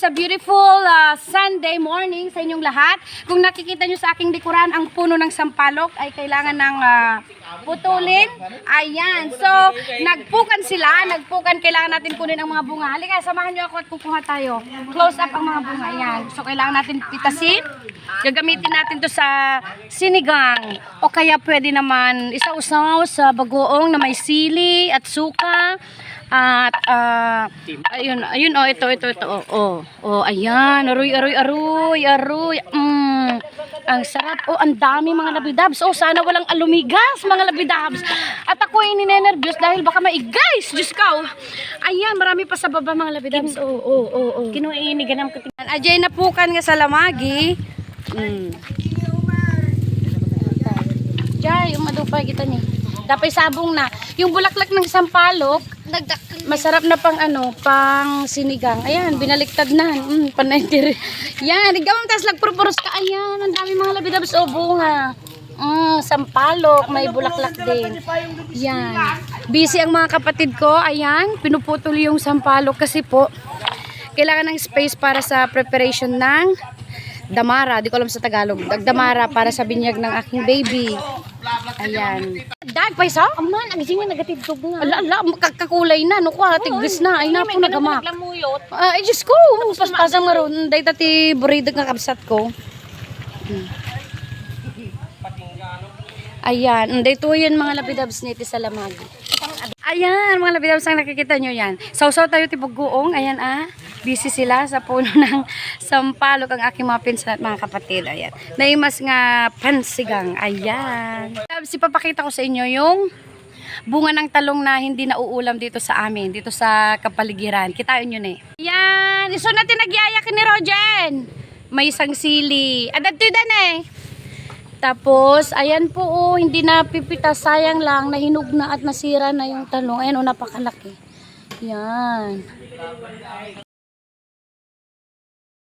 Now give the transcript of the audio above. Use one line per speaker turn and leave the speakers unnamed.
a beautiful Sunday morning sa inyong lahat. Kung nakikita nyo sa aking likuran, ang puno ng sampalok ay kailangan ng putulin. Ayan. So, nagpukan sila. Kailangan natin kunin ang mga bunga. Halika, samahan nyo ako at kukuha tayo. Close up ang mga bunga. Ayan. So, kailangan natin pitasin. Gagamitin natin to sa sinigang. O kaya pwede naman isa-usaw sa bagoong na may sili at suka. At ayun ito ayan, aroy. Ang sarap. Ang dami mga labidabs. Sana walang alumigas mga labidabs. At ako ay ninenervyos dahil baka maigais. Diyos ko. Ayan, marami pa sa baba mga labidabs. Kinuinigan ng katingan. Ajay na pukan nga sa lamagi. Jay, umadupay kita ni. Dapay sabong na. Yung bulaklak ng sampalok, masarap na pang pang sinigang. Ayan, binaliktad na. Panaytir. Yan, igawang tas lagpurpuros ka. Ayan, ang dami mga labidabs o bunga. Sampalok, may bulaklak din. Yan. Busy ang mga kapatid ko. Ayan, pinuputol yung sampalok kasi po kailangan ng space para sa preparation ng damara. Di ko alam sa Tagalog. Damara para sa binyag ng aking baby. Ayan. Dag, paisa? Aman, ang ising nga nagatidtog nga. Ala, kakulay na. No, tigis na. Ay, napo nagamak. Ay, Diyos ko. Paspasang maroon. Dahil tati buridag nga kabsat ko. Ayan. Dahil yan mga labidabs niti sa lamagi. Ayan, mga labidabs ang nakikita nyo yan. Sausaw tayo tibugoong. Ayan busy sila sa puno ng sampalok ang aking mga pinsan at mga kapatid. Ayan. Naimas nga pansigang. Ayan. Ipapakita ko sa inyo yung bunga ng talong na hindi nauulam dito sa amin. Dito sa kapaligiran. Kitain nyo na eh. Ayan. Iso natin nagyayak ni Rojen. May isang sili. Adad to dan eh. Tapos, ayan po hindi na pipita. Sayang lang. Nahinog na at nasira na yung talong. Ayan napakalaki. Yan.